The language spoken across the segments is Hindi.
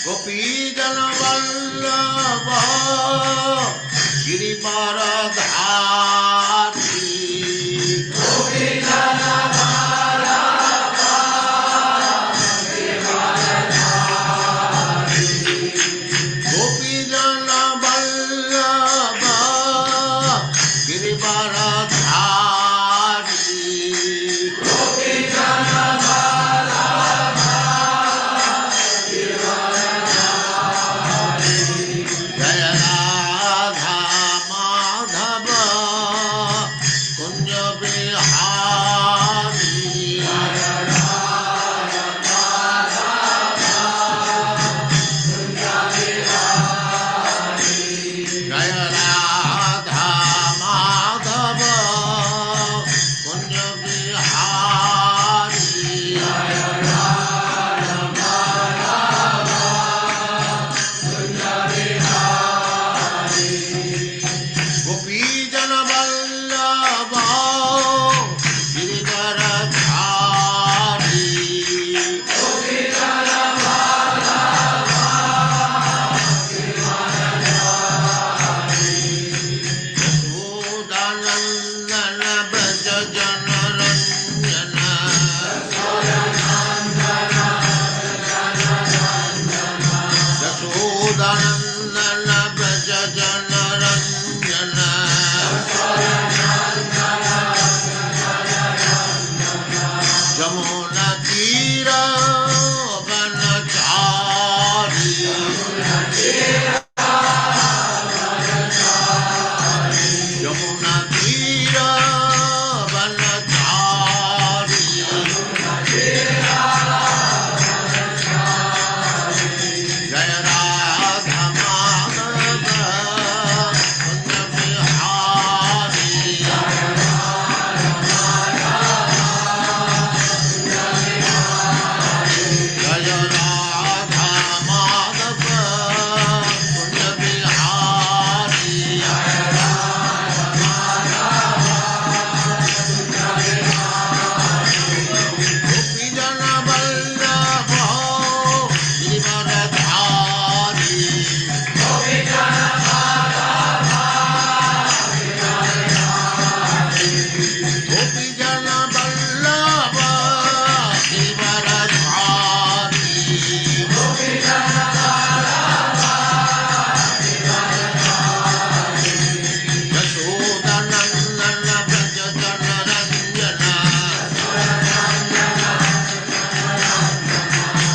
गोपीजन वल्लभ गिरिवरधारी गोपीजन वल्लभ गिरिवरधारी जय राधा माधव कुंज बिहारी जय राधा माधव कुंज बिहारी गोपीजन वल्लभ गिरिवरधारी यशोदानंदन ब्रज जनरंजन यशोदानंदन ब्रज जनरंजन जमुना तीर वनचारी यमुना तीर वनचारी जय राधा माधव कुंज बिहारी जय राधा माधव कुंज बिहारी गोपीजन वल्लभ गिरिवरधारी गोपीजन वल्लभ गिरिवरधारी यशोदानंदन ब्रज जनरंजन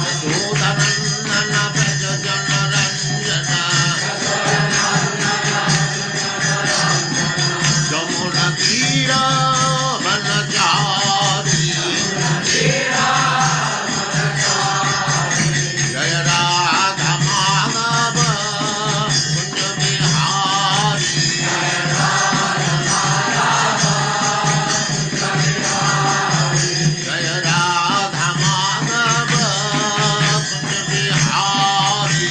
यशोदानंदन ब्रज जनरंजन जमुना तीर वनचारी जय राधा माधव कुंज बिहारी जय राधा माधव कुंज बिहारी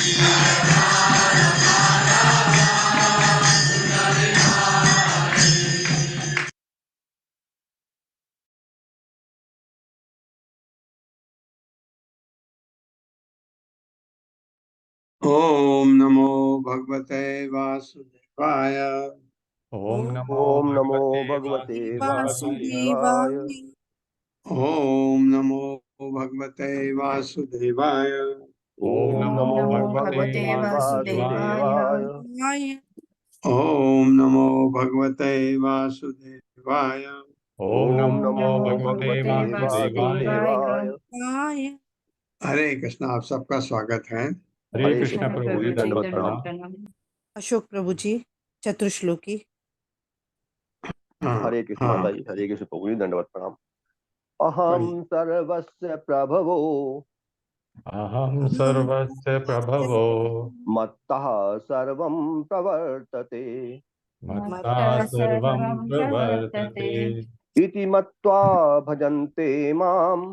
ओम नमो भगवते वासुदेवाय। ओम नमो भगवते वासुदेवाय। ओम नमो भगवते वासुदेवाय। ओम नमो भगवते वासुदेवाय। ओम नमो भगवते वासुदेवाय। ओम नमो भगवते वासुदेवाय। हरे कृष्ण। आप सबका स्वागत है। हरे कृष्ण प्रभु जी, दंडवत प्रणाम। अशोक प्रभु जी चतुश्लोकी। हाँ, हरे कृष्ण हाँ, माता जी, हरे कृष्ण प्रभु जी, दंडवत प्रणाम। अहम सर्वस्य प्रभवो अहम सर्वस्य प्रभवो मत्तः सर्वं प्रवर्तते मत्ता सर्वं प्रवर्तते इति मत्वा भजन्ते माम्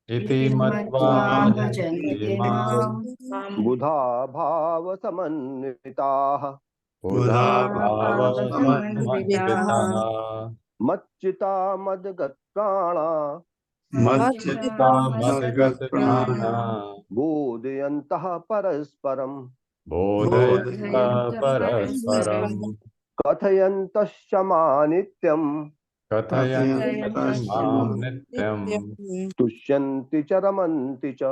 इति मत्वा भजन्ते माम् बुधा भाव समन्विताः बुधा भाव समन्विता समन्विता मच्चिता मदगत्राणा मच्चित्ता मदगत प्राणा बोधयन्तः परस्परम् बोधयन्त परस्परम् कथयन्तश्च मानित्यम् कथयन्तश्च मां नित्यम् तुष्यन्ति च रमन्ति च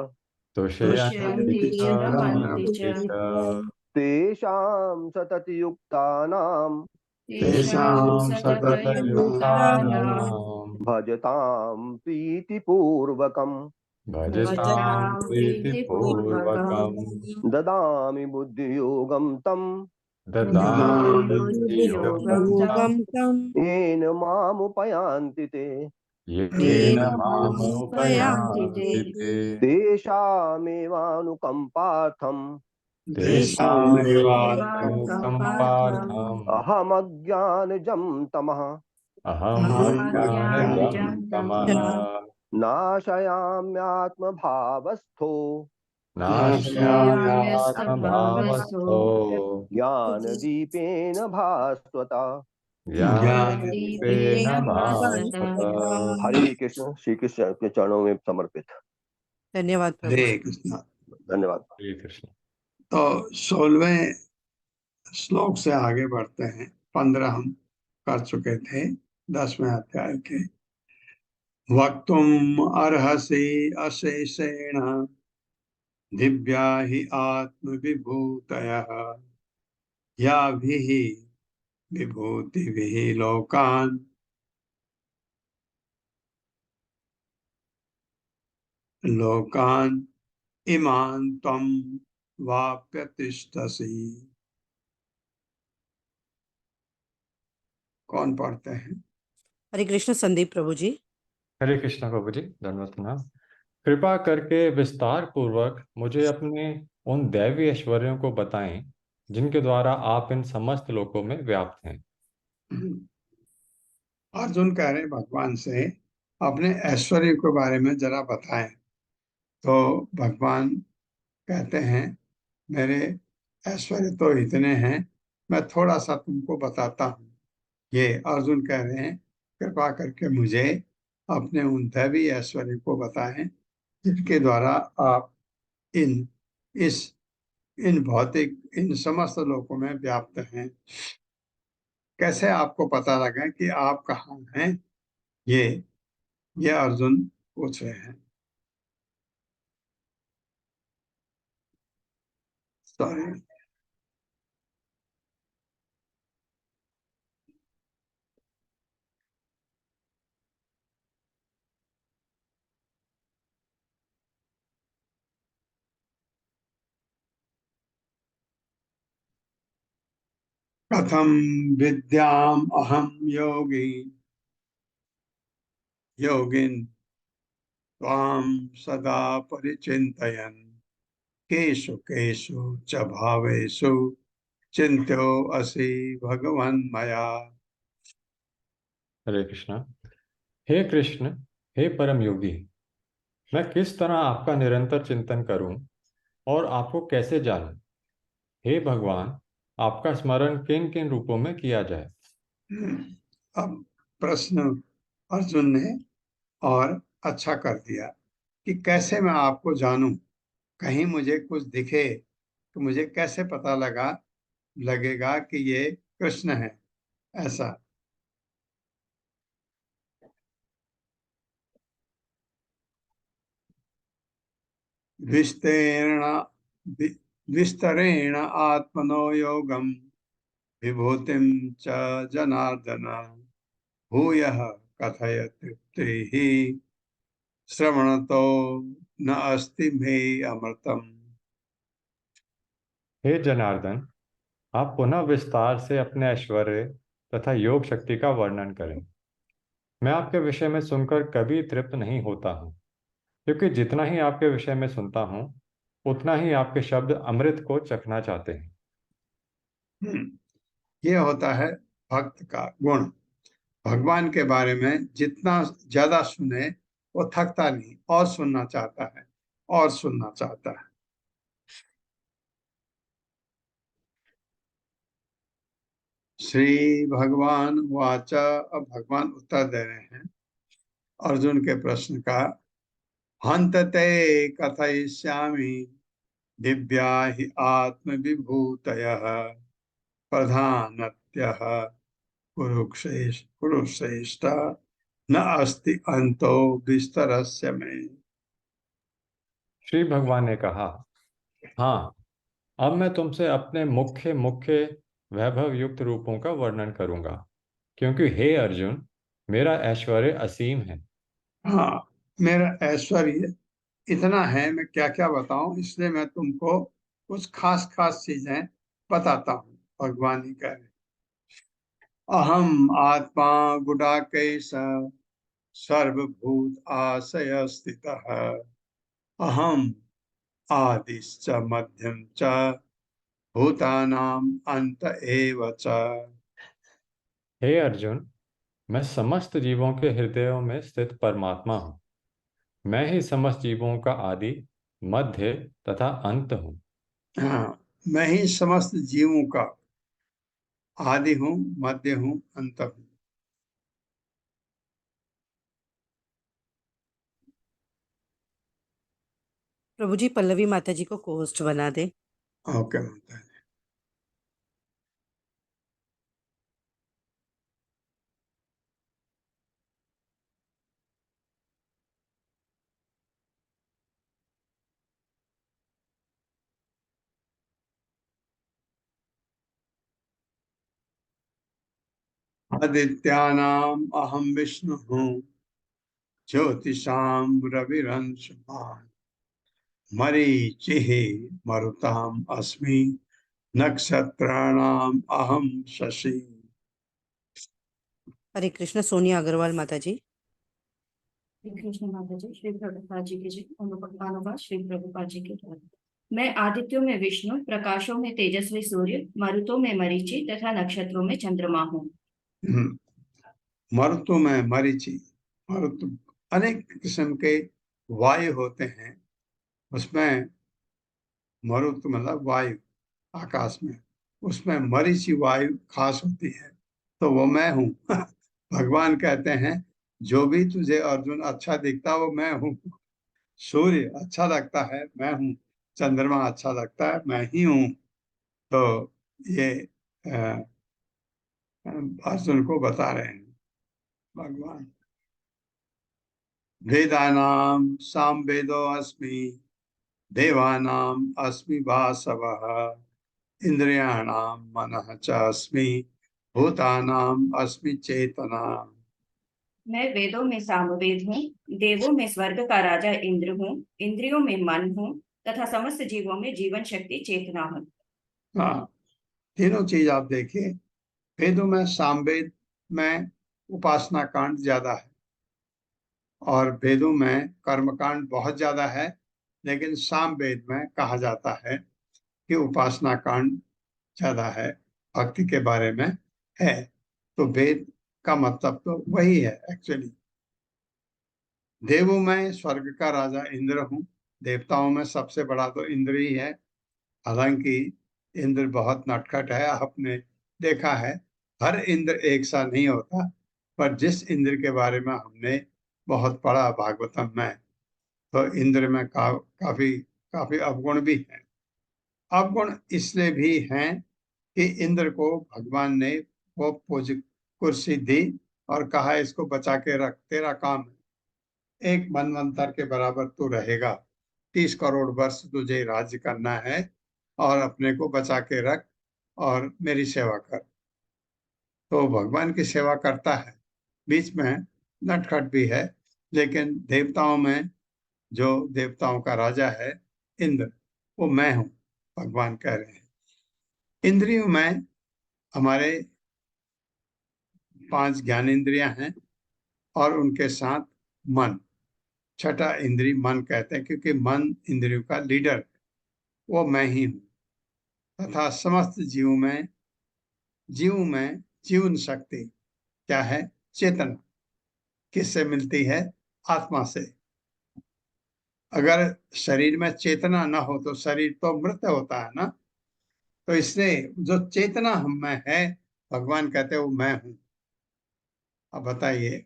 तुष्यन्ति च रमन्ति च तेषां सततयुक्तानां तेषां सततयुक्तानां भजतां प्रीतिपूर्वकम् भजतां प्रीतिपूर्वकम् ददामि बुद्धियोगं तं ददामि बुद्धियोगं तं येन मामुपयान्ति ते येन मामुपयान्ति ते तेषामेवानुकम्पार्थम् तेषामेवानुकं पार्थम् अहमज्ञानजं तमः अहमज्ञानजं तमः नाशयाम्यात्मभावस्थो नाशयाम्यात्मभावस्थो ज्ञानदीपेन भास्वता। ज्ञानदीपेन भास्वत। हरे कृष्ण। श्री कृष्ण के चरणों में समर्पित। धन्यवाद प्रभु। हरे कृष्ण। धन्यवाद। हरे कृष्ण। तो 16वें श्लोक से आगे बढ़ते हैं। 15 हम कर चुके थे 10वें अध्याय के। वक्तुम अर्हसि अशेषेण दिव्या हि आत्म विभूतयः याभिः विभूतिभिः लोकान् इमान् त्वं वाप्यतिष्ठसि। कौन पढ़ते हैं? हरे कृष्ण संदीप प्रभु जी। हरे कृष्ण प्रभु जी, धन्यवाद प्रणाम। कृपा करके विस्तार पूर्वक मुझे अपने उन दैवी ऐश्वर्यों को बताएं जिनके द्वारा आप इन समस्त लोकों में व्याप्त हैं। अर्जुन कह रहे भगवान से अपने ऐश्वर्य के बारे में जरा बताएं। तो भगवान कहते हैं मेरे ऐश्वर्य तो इतने हैं, मैं थोड़ा सा तुमको बताता हूँ। ये अर्जुन कह रहे हैं कृपा करके मुझे अपने उन दैवी ऐश्वर्य को बताएं जिनके द्वारा आप इन इस इन भौतिक इन समस्त लोकों में व्याप्त हैं। कैसे आपको पता लगा कि आप कहाँ हैं? ये ये अर्जुन पूछ रहे हैं। सॉरी। कथम विद्याम अहम योगिन त्वां सदा परिचिन्तयन् केषु केषु च भावेषु चिन्त्यो असि भगवन् मया। हरे कृष्ण। हे कृष्ण, हे परम योगी, मैं किस तरह आपका निरंतर चिंतन करूं और आपको कैसे जानूं? हे भगवान, आपका स्मरण किन किन रूपों में किया जाए? अब प्रश्न अर्जुन ने और अच्छा कर दिया कि कैसे मैं आपको जानूं, कहीं मुझे कुछ दिखे तो मुझे कैसे पता लगेगा कि ये कृष्ण है। ऐसा विस्तेरण विस्तरेण आत्मनो योगम विभूतिम च जनार्दन भूयः कथय तृप्ति श्रवणतो न अस्ति मे अमृतम। हे जनार्दन, आप पुनः विस्तार से अपने ऐश्वर्य तथा योग शक्ति का वर्णन करें। मैं आपके विषय में सुनकर कभी तृप्त नहीं होता हूँ, क्योंकि जितना ही आपके विषय में सुनता हूँ उतना ही आपके शब्द अमृत को चखना चाहते हैं। ये होता है भक्त का गुण। भगवान के बारे में जितना ज्यादा सुने वो थकता नहीं और सुनना चाहता है और सुनना चाहता है। श्री भगवान वाच, अब भगवान उत्तर दे रहे हैं अर्जुन के प्रश्न का। हन्तते कथयिष्यामि दिव्या हि आत्मविभूतयः प्रधानत्यः कुरुश्रेष्ठ न अस्ति अंतो विस्तरस्य मे। श्री भगवान ने कहा, हाँ, अब मैं तुमसे अपने मुख्य मुख्य वैभव युक्त रूपों का वर्णन करूंगा, क्योंकि हे अर्जुन, मेरा ऐश्वर्य असीम है। हाँ, मेरा ऐश्वर्य इतना है, मैं क्या क्या बताऊं, इसलिए मैं तुमको कुछ खास खास चीजें बताता हूँ। भगवान ही कह रहे, अहम आत्मा गुडाकेश सर्वभूत आशय स्थितः अहम आदिश्च मध्यम च भूतानाम अंत एव च। हे अर्जुन, मैं समस्त जीवों के हृदयों में स्थित परमात्मा हूँ। मैं ही समस्त जीवों का आदि, मध्य तथा अंत हूँ। हाँ, मैं ही समस्त जीवों का आदि हूँ, मध्य हूँ, अंत हूँ। प्रभु जी, पल्लवी माता जी को होस्ट बना दे। ओके माता जी। आदित्यानाम अहम विष्णु हूँ ज्योतिषाम रविरंशमान मरीचिः मरुताम अस्मि नक्षत्राणाम अहम शशि। हरे कृष्ण। सोनिया अग्रवाल माता जी। श्री कृष्ण माता जी, श्री प्रभुपाद जी की जय। अनुवाद श्री प्रभुपाद जी के द्वारा। मैं आदित्यों में विष्णु, प्रकाशों में तेजस्वी सूर्य, मरुतों में मरीचि तथा नक्षत्रों में चंद्रमा हूँ। मरुतु में मरीचि, मरुतु अनेक किस्म के वायु होते हैं, उसमें मरुत मतलब वायु आकाश में, उसमें मरीचि वायु खास होती है, तो वो मैं हूँ। भगवान कहते हैं जो भी तुझे अर्जुन अच्छा दिखता वो मैं हूँ। सूर्य अच्छा लगता है मैं हूँ, चंद्रमा अच्छा लगता है मैं ही हूँ। तो ये अ, अर्जुन को बता रहे हैं भगवान। वेदानाम साम वेदो अस्मि देवानाम अस्मि वासवः इंद्रियाणाम मनः च अस्मि भूतानाम अस्मि चेतना। मैं वेदों में सामवेद हूँ, देवों में स्वर्ग का राजा इंद्र हूँ, इंद्रियों में मन हूँ तथा समस्त जीवों में जीवन शक्ति चेतना हूँ। हाँ, तीनों चीज आप देखिए, वेदों में सामवेद में उपासना कांड ज्यादा है और वेदों में कर्मकांड बहुत ज्यादा है, लेकिन सामवेद में कहा जाता है कि उपासना कांड ज्यादा है, भक्ति के बारे में है। तो वेद का मतलब तो वही है एक्चुअली। देवों में स्वर्ग का राजा इंद्र हूँ, देवताओं में सबसे बड़ा तो इंद्र ही है। हालांकि इंद्र बहुत नटखट है, आपने देखा है, हर इंद्र एक सा नहीं होता, पर जिस इंद्र के बारे में हमने बहुत पढ़ा भागवतम में, तो इंद्र में काफी काफी अवगुण भी हैं। अवगुण इसलिए भी हैं कि इंद्र को भगवान ने वो कुर्सी दी और कहा इसको बचा के रख, तेरा काम है, एक मनवंतर के बराबर तू रहेगा, 30 करोड़ वर्ष तुझे राज्य करना है और अपने को बचा के रख और मेरी सेवा कर। तो भगवान की सेवा करता है, बीच में नटखट भी है, लेकिन देवताओं में जो देवताओं का राजा है इंद्र, वो मैं हूँ, भगवान कह रहे हैं। इंद्रियों में हमारे 5 ज्ञानेंद्रियां हैं और उनके साथ मन, छठा इंद्रिय मन कहते हैं, क्योंकि मन इंद्रियों का लीडर, वो मैं ही हूँ। तथा समस्त जीव में जीवन शक्ति क्या है? चेतना। किससे मिलती है? आत्मा से। अगर शरीर में चेतना न हो तो शरीर तो मृत होता है ना। तो इसलिए जो चेतना हम में है भगवान कहते हैं वो मैं हूं। अब बताइए,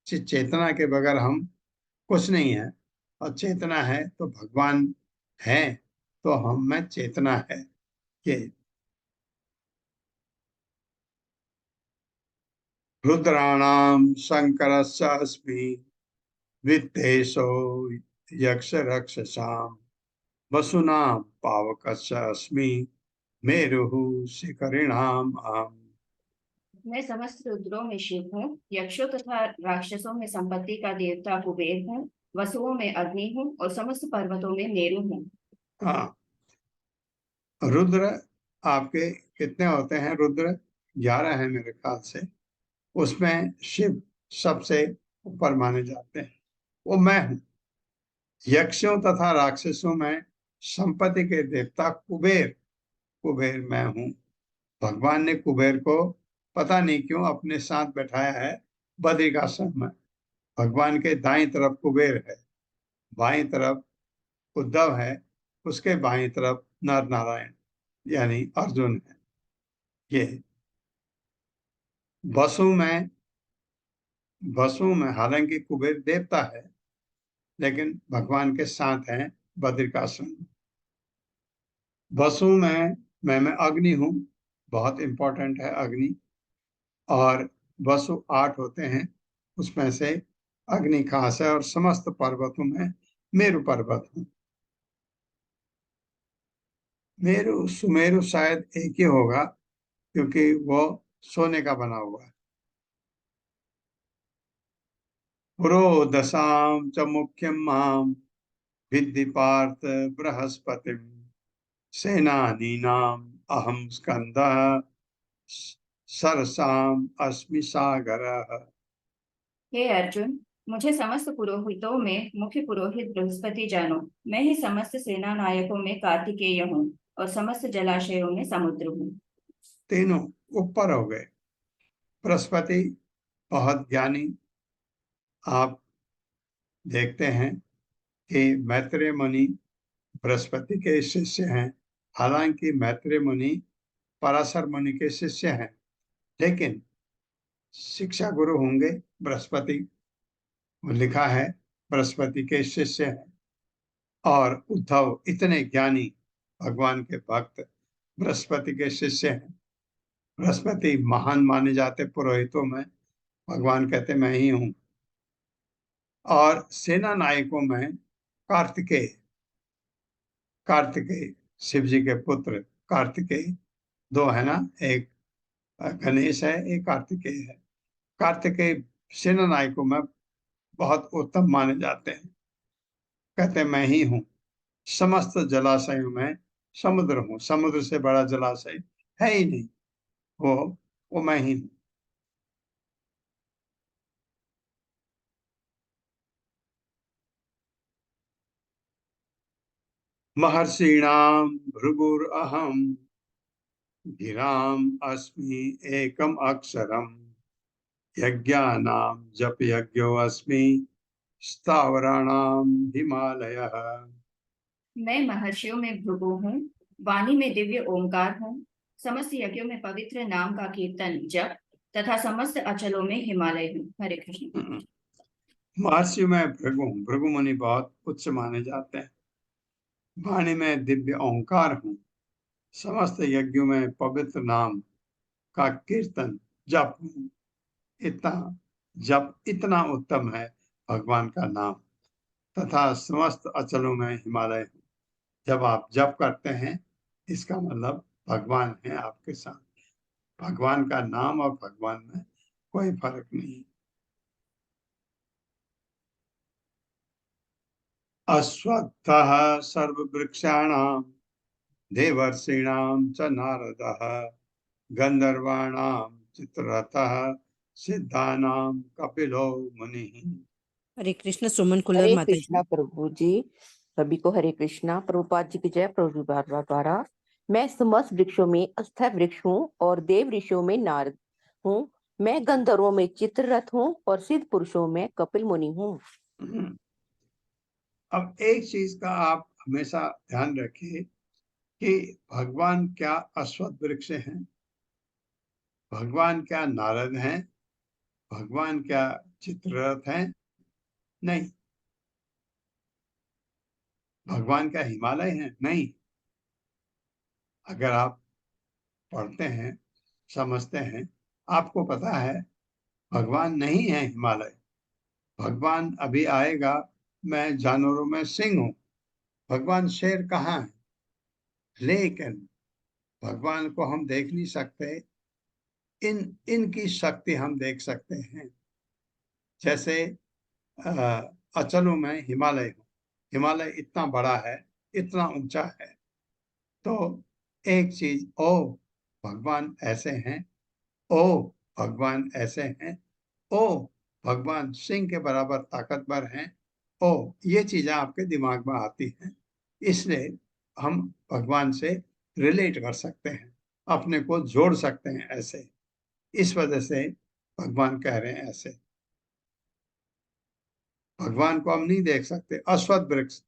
चेतना के बगैर हम कुछ नहीं है, और चेतना है तो भगवान है, तो हम में चेतना है। ये रुद्राणाम शंकरस्य अस्मि वित्तेशो यक्ष रक्षसाम वसुनाम पावकस्य अस्मि मेरुः शिखरिणाम अहम्। मैं समस्त रुद्रों में शिव हूँ, यक्षों तथा राक्षसों में संपत्ति का देवता कुबेर हूँ, वसुओं में अग्नि हूँ और समस्त पर्वतों में मेरु हूँ। हाँ, रुद्र आपके कितने होते हैं? रुद्र 11 है मेरे ख्याल से। उसमें शिव सबसे ऊपर माने जाते हैं, वो मैं हूँ। यक्षों तथा राक्षसों में संपत्ति के देवता कुबेर, कुबेर मैं हूँ। भगवान ने कुबेर को पता नहीं क्यों अपने साथ बैठाया है बद्रिकाश्रम में। भगवान के दाईं तरफ कुबेर है, बाईं तरफ उद्धव है, उसके बाईं तरफ नर नारायण यानी अर्जुन है। ये वसु में हालांकि कुबेर देवता है, लेकिन भगवान के साथ हैं बद्रिकाश्रम में। वसु में मैं अग्नि हूँ, बहुत इंपॉर्टेंट है अग्नि। और वसु 8 होते हैं, उसमें से अग्नि खास है। और समस्त पर्वतों में मेरु पर्वत हूँ। मेरु सुमेरु शायद एक ही होगा, क्योंकि वो सोने का बना हुआ है। पुरोदशाम च मुख्यम माम विद्धि पार्थ बृहस्पतिम सेनानीनाम अहम स्कंदः सरसाम अस्मि सागरः। हे अर्जुन, मुझे समस्त पुरोहितों में मुख्य पुरोहित बृहस्पति जानो। मैं ही समस्त सेना नायकों में कार्तिकेय हूँ और समस्त जलाशयों में समुद्र हूँ। तीनों ऊपर हो गए। बृहस्पति बहुत ज्ञानी। आप देखते हैं कि मैत्रेय मुनि बृहस्पति के शिष्य हैं। हालांकि मैत्रेय मुनि पराशर मुनि के शिष्य हैं, लेकिन शिक्षा गुरु होंगे बृहस्पति। लिखा है बृहस्पति के शिष्य हैं। और उद्धव इतने ज्ञानी भगवान के भक्त बृहस्पति के शिष्य हैं। बृहस्पति महान माने जाते पुरोहितों में। भगवान कहते मैं ही हूं। और सेना नायकों में कार्तिकेय, कार्तिकेय शिव जी के पुत्र कार्तिकेय। दो है ना, एक गणेश है, एक कार्तिकेय है। कार्तिकेय सेना नायकों में बहुत उत्तम माने जाते हैं। कहते मैं ही हूँ। समस्त जलाशयों में समुद्र हूँ। समुद्र से बड़ा जलाशय है ही नहीं। वो मैं ही हूँ। महर्षीणाम भृगुरहम गिराम अस्मि एकम अक्षरम यज्ञानाम जप यज्ञो अस्मि स्थावराणाम हिमालयः। मैं महर्षियों में भृगु हूँ, वाणी में दिव्य ओंकार हूँ, समस्त यज्ञों में पवित्र नाम का कीर्तन जप तथा समस्त अचलों में हिमालय हूँ। हरे कृष्ण। महर्षि में भृगु हूँ। भृगु मुनि बहुत उच्च माने जाते हैं। वाणी में दिव्य ओंकार हूँ, समस्त यज्ञों में पवित्र नाम का कीर्तन जप हूँ। इतना जप इतना उत्तम है भगवान का नाम। तथा समस्त अचलों में हिमालय हूँ। जब आप जप करते हैं, इसका मतलब भगवान है आपके साथ। भगवान का नाम और भगवान में कोई फर्क नहीं। अश्वत्थः सर्ववृक्षाणां देवर्षीणां च नारदः गंधर्वाणां चित्ररथः सिद्धानां कपिलो मुनिः। हरे कृष्ण सुमन कुलर हरे माता कृष्णा जी। प्रभु जी। सभी को हरे कृष्णा। प्रभुपाद जी की जय। प्रभु द्वारा मैं समस्त वृक्षों में अस्थायी वृक्ष हूँ और देव ऋषियों में नारद हूँ। मैं गंधर्वों में चित्ररथ हूँ और सिद्ध पुरुषों में कपिल मुनि हूँ। अब एक चीज का आप हमेशा ध्यान रखिए कि भगवान क्या अश्वत्थ वृक्ष हैं। भगवान क्या नारद हैं? भगवान क्या चित्ररथ हैं? नहीं। भगवान क्या हिमालय हैं? नहीं। अगर आप पढ़ते हैं, समझते हैं, आपको पता है भगवान नहीं है हिमालय। भगवान अभी आएगा, मैं जानवरों में सिंह हूँ। भगवान शेर कहाँ है? लेकिन भगवान को हम देख नहीं सकते। इनकी शक्ति हम देख सकते हैं। जैसे अचलों में हिमालय हो, हिमालय इतना बड़ा है, इतना ऊंचा है। तो एक चीज, ओ भगवान ऐसे हैं, ओ भगवान ऐसे हैं, ओ भगवान सिंह के बराबर ताकतवर हैं, ओ ये चीजें आपके दिमाग में आती हैं। इसलिए हम भगवान से रिलेट कर सकते हैं, अपने को जोड़ सकते हैं ऐसे। इस वजह से भगवान कह रहे हैं ऐसे। भगवान को हम नहीं देख सकते। अश्वत्थ वृक्ष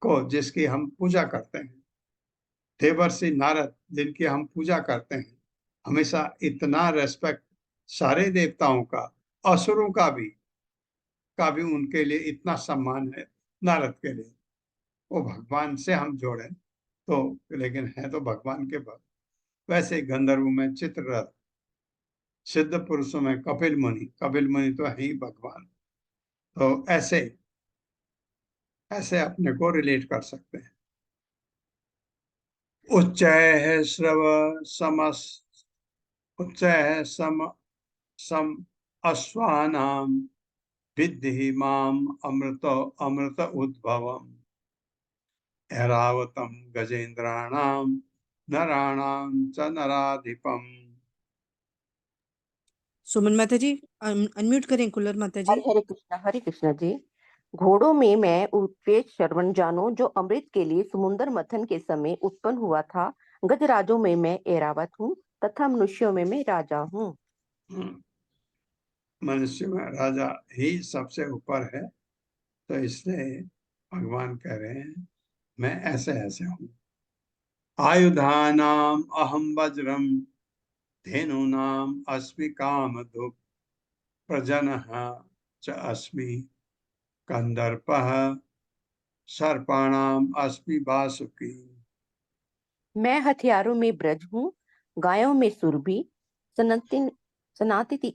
को जिसकी हम पूजा करते हैं, देवर्षि नारद जिनकी हम पूजा करते हैं, हमेशा इतना रेस्पेक्ट सारे देवताओं का, असुरों का भी उनके लिए इतना सम्मान है नारद के लिए। वो भगवान से हम जोड़े तो, लेकिन है तो भगवान के भक्त। वैसे गंधर्वों में चित्ररथ, सिद्ध पुरुषों में कपिल मुनि, कपिल मुनि तो है ही भगवान। तो ऐसे ऐसे अपने को रिलेट कर सकते हैं। उच्चैः श्रव समस उच्चैः सम अश्वानां विद्धि माम अमृत अमृत उद्भवम् ऐरावतम गजेंद्राणां नराणां च नराधिपम्। सुमन माता जी, अनम्यूट करें कुल्लर माता जी। हरे कृष्णा जी। घोड़ों में मैं उपवेश श्रवण जानो, जो अमृत के लिए समुद्र मंथन के समय उत्पन्न हुआ था। गजराजों में मैं ऐरावत हूँ, तथा मनुष्यों में मैं राजा हूँ। मनुष्य में राजा ही सबसे ऊपर है। तो इसलिए भगवान कह रहे हैं मैं ऐसे ऐसे हूँ। आयुधानाम अहम वज्रम धेनूनाम अस्मि कामधुक् प्रजनः च अस्मि कंदर्पः सर्पाणाम अस्मि वासुकी। मैं हथियारों में ब्रज हूँ, गायों में सुरभि, सनातन सनातनी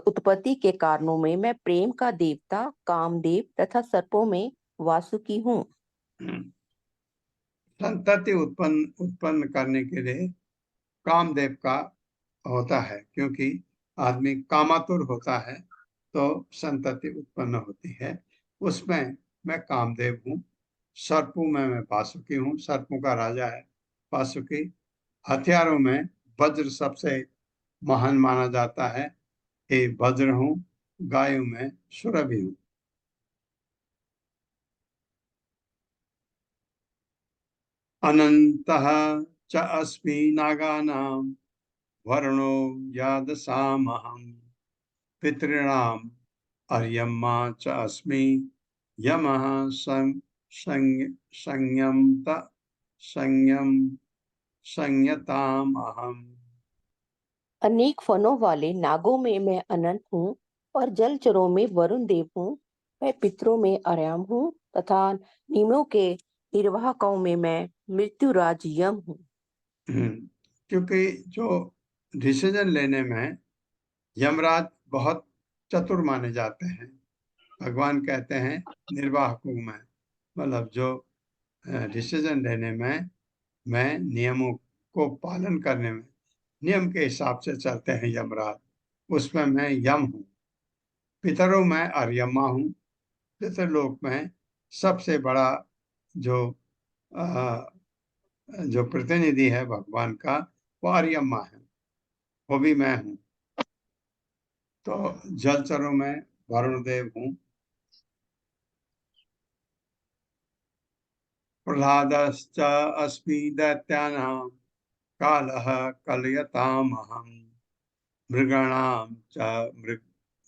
उत्पत्ति के कारणों में मैं प्रेम का देवता कामदेव, तथा सर्पों में वासुकी हूँ। संतति उत्पन्न उत्पन्न करने के लिए कामदेव का होता है, क्योंकि आदमी कामातुर होता है तो संतति उत्पन्न होती है। उसमें मैं कामदेव हूँ। सर्पों में मैं वासुकी हूँ, सर्पों का राजा है वासुकी। हथियारों में वज्र सबसे महान माना जाता है, ये वज्र हूँ। गायों में सुरभि हूँ। अनंतः च अस्मि नागानां वर्णो यादसामहम् पितॄणां अर्यमा च अस्मि यमः संयम संयम संयताम अहम्। अनेक फनों वाले नागों में मैं अनंत हूँ, और जलचरों में वरुण देव हूँ। मैं पितरों में अर्यम हूँ, तथा नियमों के निर्वाहकों में मैं मृत्युराज यम हूँ। क्योंकि जो डिसीजन लेने में यमराज बहुत चतुर माने जाते हैं। भगवान कहते हैं निर्वाहकों में, मतलब जो डिसीजन लेने में, मैं नियमों को पालन करने में, नियम के हिसाब से चलते हैं यमराज, उसमें मैं यम हूँ। पितरों में अर्यमा हूँ। पितरलोक में सबसे बड़ा जो अ, जो प्रतिनिधि है भगवान का, वो अर्यमा है, वो भी मैं हूँ। तो जलचरों में वरुण देव हूँ। प्रह्लादश्च अस्मि दैत्यानां कालः कलयतामहम् मृगाणां च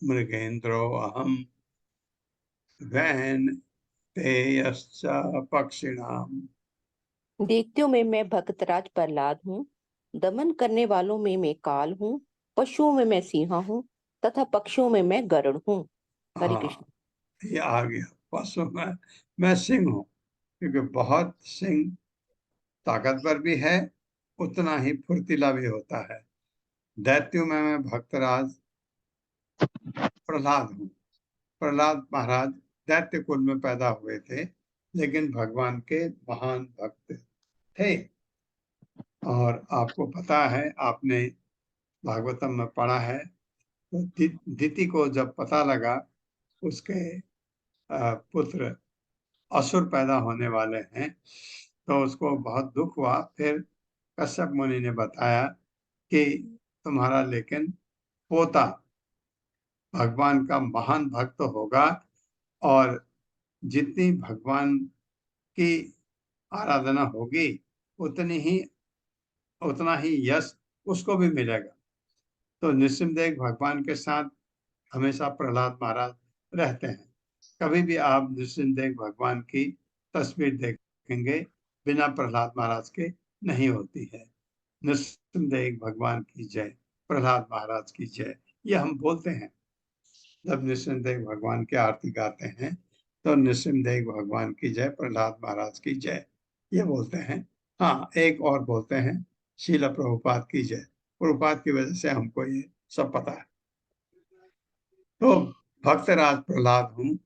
मृगेन्द्रो अहम् वैनतेयश्च पक्षिणाम्। दैत्यों में मैं भक्तराज प्रहलाद हूँ, दमन करने वालों में मैं काल हूँ, पशुओं में मैं सिंह हूँ तथा पक्षियों में मैं गरुड़ हूँ। हरे हाँ, कृष्ण। ये आ गया। पशु में मैं सिंह हूँ, क्योंकि बहुत सिंह ताकतवर भी है, उतना ही फुर्तीला भी होता है। दैत्यों में मैं भक्तराज प्रहलाद हूँ। प्रहलाद महाराज दैत्य कुल में पैदा हुए थे, लेकिन भगवान के महान भक्त थे। और आपको पता है, आपने भागवतम में पढ़ा है, तो दिति को जब पता लगा उसके पुत्र असुर पैदा होने वाले हैं, तो उसको बहुत दुख हुआ। फिर कश्यप मुनि ने बताया कि तुम्हारा लेकिन पोता भगवान का महान भक्त होगा, और जितनी भगवान की आराधना होगी उतनी ही उतना ही यश उसको भी मिलेगा। तो नृसिंहदेव भगवान के साथ हमेशा प्रहलाद महाराज रहते हैं। कभी भी आप नृसिंहदेव भगवान की तस्वीर देखेंगे बिना प्रहलाद महाराज के नहीं होती है। नृसिंहदेव भगवान की जय, प्रहलाद महाराज की जय, ये हम बोलते हैं। जब नृसिंहदेव भगवान की आरती गाते हैं तो नृसिंहदेव भगवान की जय, प्रहलाद महाराज की जय, ये बोलते हैं। हाँ, एक और बोलते हैं, शीला प्रभुपाद की जय। प्रभुपाद की वजह से हमको ये सब पता है। तो भक्तराज प्रहलाद हूँ,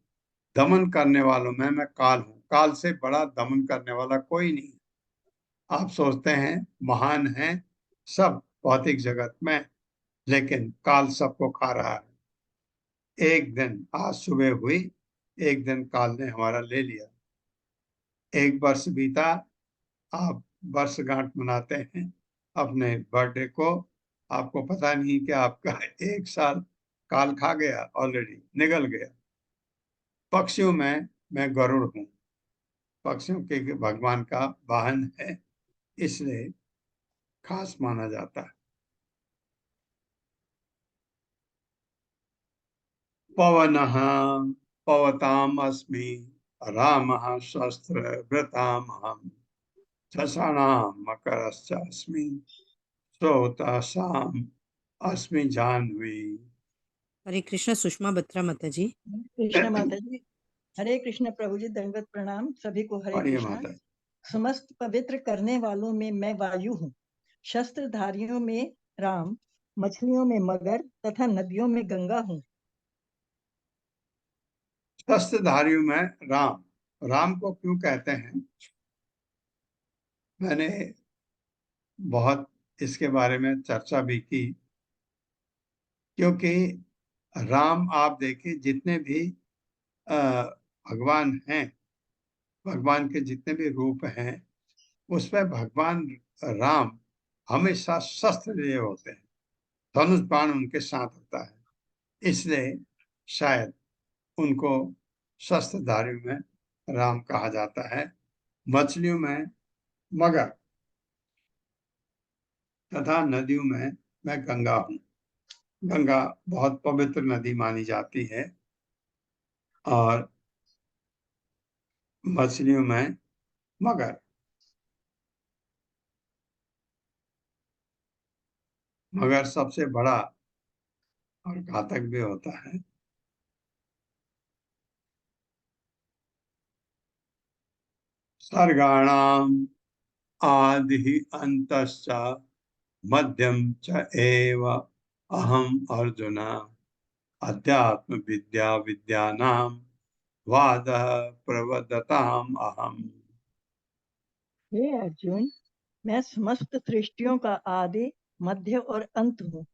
दमन करने वालों में मैं काल हूँ। काल से बड़ा दमन करने वाला कोई नहीं। आप सोचते हैं महान है सब भौतिक जगत में, लेकिन काल सबको खा रहा है। एक दिन आज सुबह हुई, एक दिन काल ने हमारा ले लिया। एक वर्ष बीता, आप वर्षगांठ मनाते हैं अपने बर्थडे को, आपको पता नहीं कि आपका एक साल काल खा गया, ऑलरेडी निकल गया। पक्षियों में मैं गरुड़ हूँ। पक्षियों के भगवान का वाहन है, इसलिए खास माना जाता है। पवनः पवताम् अस्मि, रामः शस्त्रभृतामहम्, झषाणां मकरश्चास्मि, स्रोतासाम् अस्मि जाह्नवी। हरे कृष्ण सुषमा बत्रा माता जी। कृष्ण माता जी। हरे कृष्ण प्रभु जी, दंडवत प्रणाम सभी को। हरे बढ़िया कृष्ण। माता। समस्त पवित्र करने वालों में मैं वायु हूँ, शस्त्रधारियों में राम, मछलियों में मगर तथा नदियों में गंगा हूँ। शस्त्रधारियों में राम, राम को क्यों कहते हैं, मैंने बहुत इसके बारे में चर्चा भी की। क्योंकि राम, आप देखिए जितने भी भगवान हैं, भगवान के जितने भी रूप हैं, उसमें भगवान राम हमेशा शस्त्र लिए होते हैं, धनुष बाण उनके साथ होता है, इसलिए शायद उनको शस्त्रधारियों में राम कहा जाता है। मछलियों में मगर तथा नदियों में मैं गंगा हूँ। गंगा बहुत पवित्र नदी मानी जाती है, और मछलियों में मगर। मगर सबसे बड़ा और घातक भी होता है। सर्गाणाम आदि अंतश्च मध्यम च एव अहम अर्जुन, अध्यात्म विद्या विद्यानाम वाद प्रवदताम अहम। हे अर्जुन, मैं समस्त सृष्टियों का आदि, मध्य और अंत हूँ।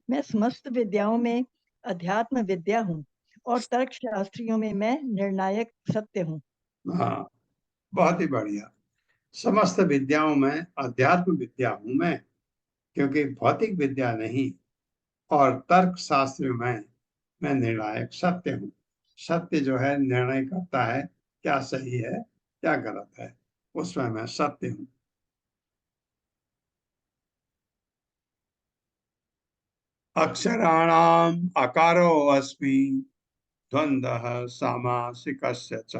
मैं समस्त विद्याओं में अध्यात्म विद्या हूँ और तर्क शास्त्रियों में मैं निर्णायक सत्य हूँ। हाँ, बहुत ही बढ़िया। समस्त विद्याओं में अध्यात्म विद्या हूँ मैं, क्योंकि भौतिक विद्या नहीं, और तर्क शास्त्र में मैं निर्णायक सत्य हूँ। सत्य जो है निर्णय करता है क्या सही है क्या गलत है, उसमें मैं सत्य हूँ। अक्षराणाम अकारो अस्मि, द्वंद्वः सामासिकस्य च,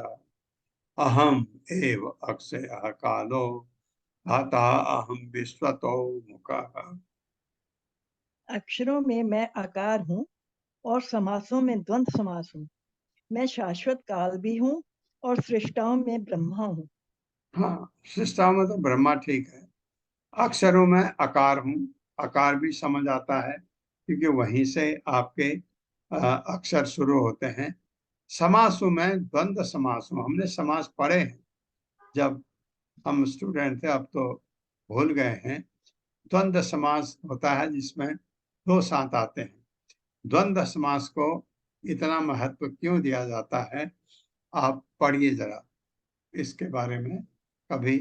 अहम एव अक्षयः कालो, धाता अहम विश्वतो मुखः। अक्षरों में मैं आकार हूँ और समासों में द्वंद्व समास हूँ। मैं शाश्वत काल भी हूँ और सृष्टाओं में ब्रह्मा हूँ। हाँ, सृष्टा में तो ब्रह्मा ठीक है। अक्षरों में आकार हूँ, आकार भी समझ आता है क्योंकि वहीं से आपके अक्षर शुरू होते हैं। समासों में द्वंद्व समास हूँ, हमने समास पढ़े हैं जब हम स्टूडेंट थे, अब तो भूल गए हैं। द्वंद्व समास होता है जिसमें दो साथ आते हैं। द्वंद्व समास को इतना महत्व क्यों दिया जाता है, आप पढ़िए जरा, इसके बारे में कभी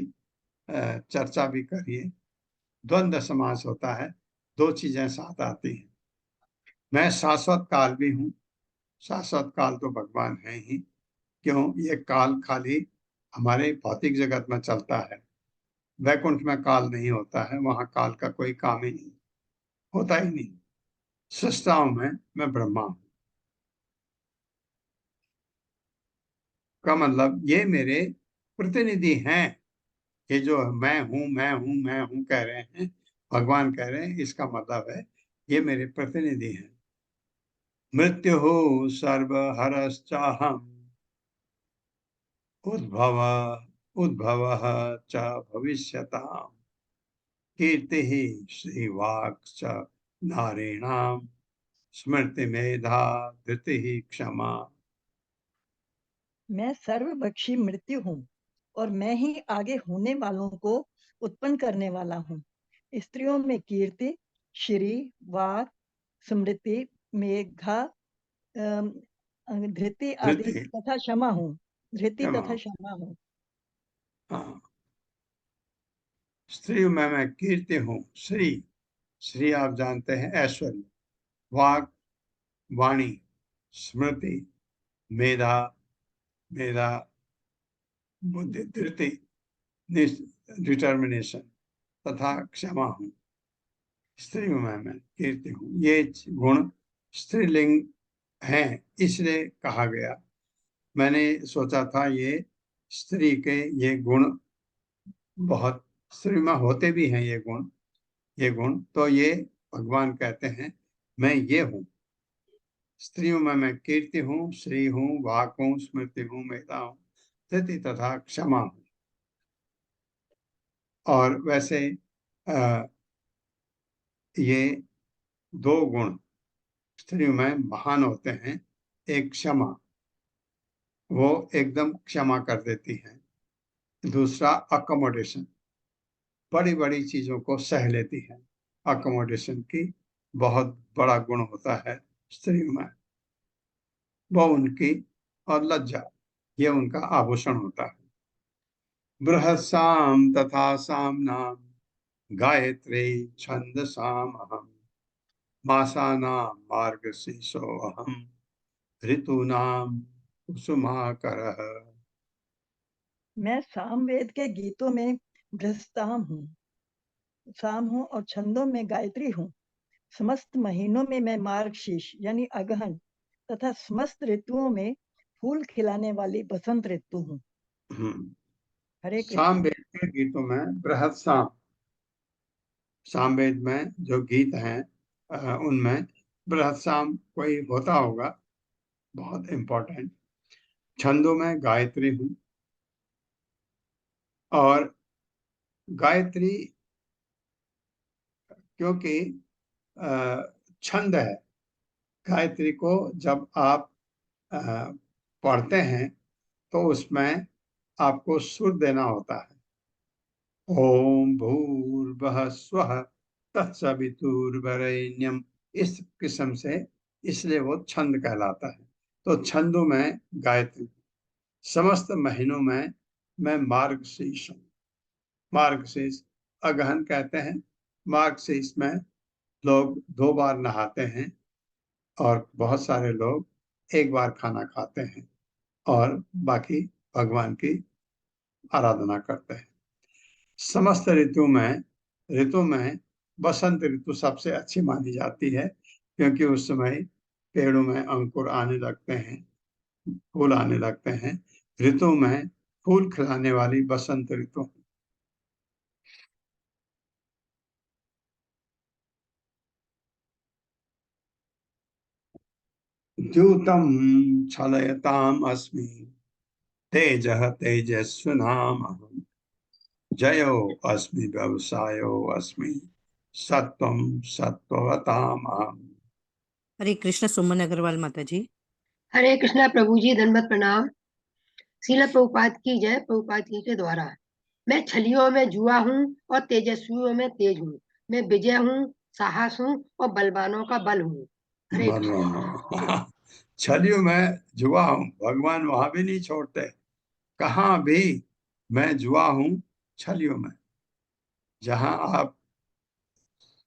चर्चा भी करिए। द्वंद्व समास होता है, दो चीजें साथ आती हैं। मैं शाश्वत काल भी हूँ, शाश्वत काल तो भगवान है ही। क्यों? ये काल खाली हमारे भौतिक जगत में चलता है, वैकुंठ में काल नहीं होता है, वहां काल का कोई काम ही नहीं, होता ही नहीं। सृष्टाओं में मैं ब्रह्मा हूं का मतलब ये मेरे प्रतिनिधि हैं। ये जो मैं हूं मैं हूं मैं हूं कह रहे हैं, भगवान कह रहे हैं, इसका मतलब है ये मेरे प्रतिनिधि हैं। मृत्यु सर्वहरश्चाहम् उद्भव उद्भवः च भविष्यताम् कीर्तिः श्रीवाक् च नारीणाम् स्मृति मेधा धृतिः क्षमा। मैं सर्वभक्षी मृत्यु हूँ और मैं ही आगे होने वालों को उत्पन्न करने वाला हूँ। स्त्रियों में कीर्ति, श्री, वाक, स्मृति, मेघा, धृति आदि धृति तथा क्षमा हूँ। धृति क्षमा। तथा क्षमा हूँ। हाँ, स्त्री में मैं कीर्ति हूँ। श्री, श्री आप जानते हैं ऐश्वर्य। वाक, वाणी। स्मृति, मेधा, मेधा, बुद्धि, धृति, डिटर्मिनेशन तथा क्षमा हूँ। स्त्री में मैं कीर्ति हूँ। ये गुण स्त्रीलिंग हैं, इसलिए कहा गया। मैंने सोचा था ये स्त्री के ये गुण बहुत, स्त्री में होते भी हैं ये गुण तो ये भगवान कहते हैं मैं ये हूँ। स्त्रियों में मैं कीर्ति हूँ, श्री हूँ, वाक हूँ, स्मृति हूँ, मेधा हूँ, धृति तथा क्षमा हूँ। और वैसे ये दो गुण स्त्रियों में महान होते हैं। एक क्षमा, वो एकदम क्षमा कर देती है। दूसरा अकोमोडेशन, बड़ी बड़ी चीजों को सह लेती है। अकोमोडेशन की बहुत बड़ा गुण होता है स्त्रियों में, वो उनकी, और लज्जा, ये उनका आभूषण होता है। बृहत्साम तथा सामनाम गायत्री छंदसाम अहम मासानाम मार्गशीर्षो अहम ऋतूनाम कुसुमाकरः। मैं सामवेद के गीतों में बृहस्पताम हूँ, साम हूँ और छंदों में गायत्री हूँ। समस्त महीनों में मैं मार्गशीर्ष यानी अगहन तथा समस्त ऋतुओं में फूल खिलाने वाली बसंत ऋतु हूँ। हरे कृष्ण। सामवेद के गीतों में बृहत साम, सामवेद में जो गीत हैं उनमें बृहत साम कोई होता होगा, बहुत इंपॉर्टेंट। छंदों में गायत्री हूँ, और गायत्री क्योंकि छंद है। गायत्री को जब आप अ, पढ़ते हैं तो उसमें आपको सुर देना होता है। ओम भूर्भुवः स्वः तत्सवितुर्वरेण्यम, इस किस्म से, इसलिए वो छंद कहलाता है। तो छंदों में गायत्री। समस्त महीनों में मैं मार्गशीर्ष हूँ। मार्गशीर्ष अगहन कहते हैं। मार्गशीर्ष में लोग 2 बार नहाते हैं और बहुत सारे लोग एक बार खाना खाते हैं और बाकी भगवान की आराधना करते हैं। समस्त ऋतु में बसंत ऋतु सबसे अच्छी मानी जाती है क्योंकि उस समय पेड़ों में अंकुर आने लगते हैं, फूल आने लगते हैं। ऋतु में फूल खिलाने वाली बसंत ऋतु। द्यूतं छलयताम् अस्मि तेजः तेजस्विनामहम् जयो अस्मि व्यवसायो अस्मि सत्वं सत्ववतामहम्। हरे कृष्ण सुमन अग्रवाल माता जी। हरे कृष्णा प्रभु जी, दंडवत प्रणाम। श्रील प्रभुपाद की जय। प्रभुपाद जी के द्वारा मैं छलियों में जुआ हूँ और तेजस्वियों में तेज हूँ। मैं विजय हूँ, साहस हूँ और बलवानों का बल हूँ। हरे कृष्ण। भगवान छलियों में जुआ हूँ, भगवान वहां भी नहीं छोड़ते, कहाँ भी मैं जुआ हूँ छलियों में। जहां आप